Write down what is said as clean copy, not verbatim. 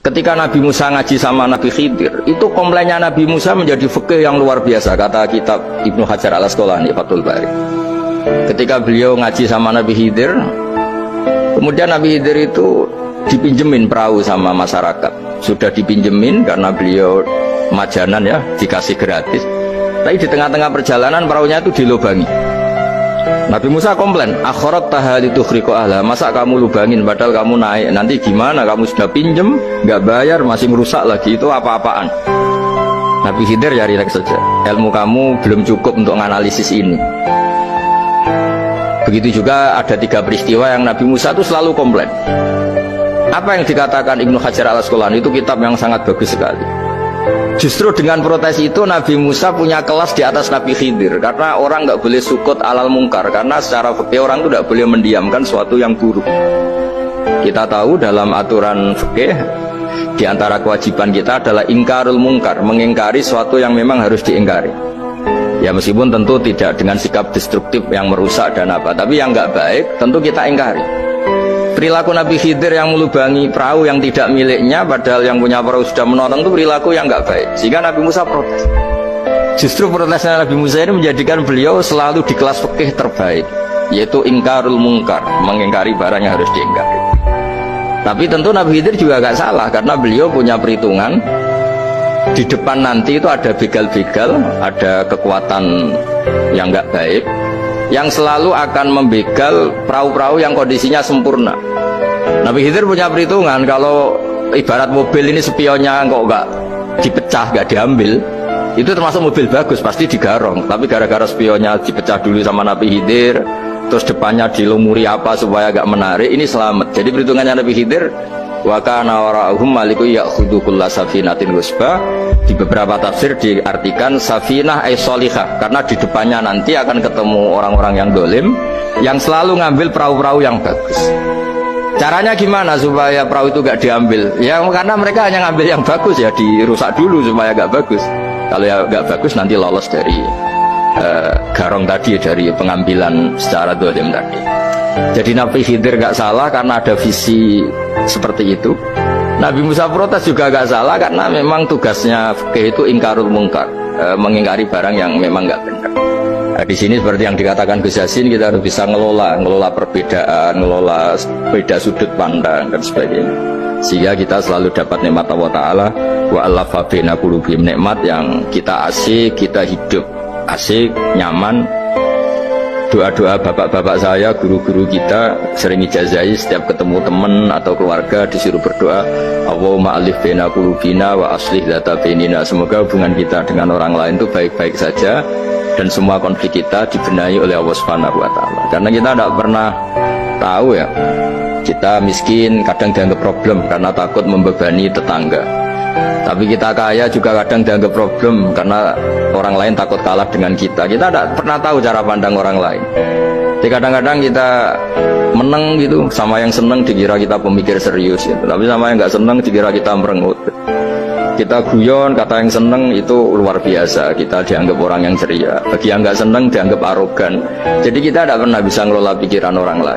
Ketika Nabi Musa ngaji sama Nabi Khidir, itu komplainnya Nabi Musa menjadi fikih yang luar biasa, kata kitab Ibnu Hajar Al-Asqalani Fathul Bari. Ketika beliau ngaji sama Nabi Khidir, kemudian Nabi Khidir itu dipinjemin perahu sama masyarakat. Sudah dipinjemin karena beliau majanan ya, dikasih gratis. Tapi di tengah-tengah perjalanan perahunya itu dilubangi. Nabi Musa komplain, akhirat tahali tukhriqu ahla, masa kamu lubangin padahal kamu naik, nanti gimana, kamu sudah pinjem nggak bayar masih merusak lagi, itu apa-apaan. Nabi Khidir ya rileks saja, ilmu kamu belum cukup untuk menganalisis ini. Begitu juga ada 3 peristiwa yang Nabi Musa itu selalu komplain. Apa yang dikatakan Ibnu Hajar Al-Asqalani itu kitab yang sangat bagus sekali. Justru dengan protes itu Nabi Musa punya kelas di atas Nabi Khidir, karena orang nggak boleh sukut alal mungkar, karena secara fikih orang itu nggak boleh mendiamkan sesuatu yang buruk. Kita tahu dalam aturan fikih di antara kewajiban kita adalah ingkarul mungkar, mengingkari sesuatu yang memang harus diingkari. Ya meskipun tentu tidak dengan sikap destruktif yang merusak dan apa, tapi yang nggak baik tentu kita ingkari. Perilaku Nabi Khidir yang melubangi perahu yang tidak miliknya, padahal yang punya perahu sudah menonton, itu perilaku yang nggak baik. Sehingga Nabi Musa protes. Justru protesnya Nabi Musa ini menjadikan beliau selalu di kelas fikih terbaik, yaitu ingkarul mungkar, mengingkari barang yang harus diingkari. Tapi tentu Nabi Khidir juga nggak salah, karena beliau punya perhitungan. Di depan nanti itu ada begal-begal, ada kekuatan yang nggak baik, yang selalu akan membegal perahu-perahu yang kondisinya sempurna. Nabi Khidir punya perhitungan, kalau ibarat mobil ini spionnya kok nggak dipecah, nggak diambil, itu termasuk mobil bagus, pasti digarong. Tapi gara-gara spionnya dipecah dulu sama Nabi Khidir, terus depannya dilumuri apa supaya agak menarik, ini selamat. Jadi perhitungannya Nabi Khidir, wa kana wara'uhum maliku ya'khudhu kulla safinatin ghusba. Di beberapa tafsir diartikan safinah ay sholihah, karena di depannya nanti akan ketemu orang-orang yang dolim yang selalu ngambil perahu-perahu yang bagus. Caranya gimana supaya perahu itu gak diambil? Ya karena mereka hanya ngambil yang bagus, ya dirusak dulu supaya gak bagus. Kalau ya gak bagus nanti lolos dari garong tadi, dari pengambilan secara dolim tadi. Jadi Nabi Khidir gak salah karena ada visi seperti itu. Nabi Musa protes juga gak salah karena memang tugasnya fikih itu ingkarul mungkar, mengingkari barang yang memang gak benar. Nah, di sini seperti yang dikatakan Gus Yassin, kita harus bisa ngelola perbedaan, ngelola beda sudut pandang dan sebagainya, sehingga kita selalu dapat nikmat Allah Ta'ala wa allafa baina qulubihim, nikmat yang kita asik, kita hidup asik, nyaman. Doa-doa bapak-bapak saya, guru-guru kita sering ijazai setiap ketemu teman atau keluarga disuruh berdoa, Allahumma alif baina qulubina wa aslih dzata bainina. Semoga hubungan kita dengan orang lain itu baik-baik saja dan semua konflik kita dibenahi oleh Allah Subhanahu wa taala. Karena kita tidak pernah tahu ya, kita miskin kadang dianggap problem karena takut membebani tetangga. Tapi kita kaya juga kadang dianggap problem karena orang lain takut kalah dengan kita. Kita tidak pernah tahu cara pandang orang lain. Jadi kadang-kadang kita menang gitu, sama yang senang dikira kita pemikir serius gitu. Tapi sama yang nggak senang dikira kita merengut. Kita guyon, kata yang senang itu luar biasa, kita dianggap orang yang ceria. Bagi yang nggak senang dianggap arogan. Jadi kita tidak pernah bisa ngelola pikiran orang lain.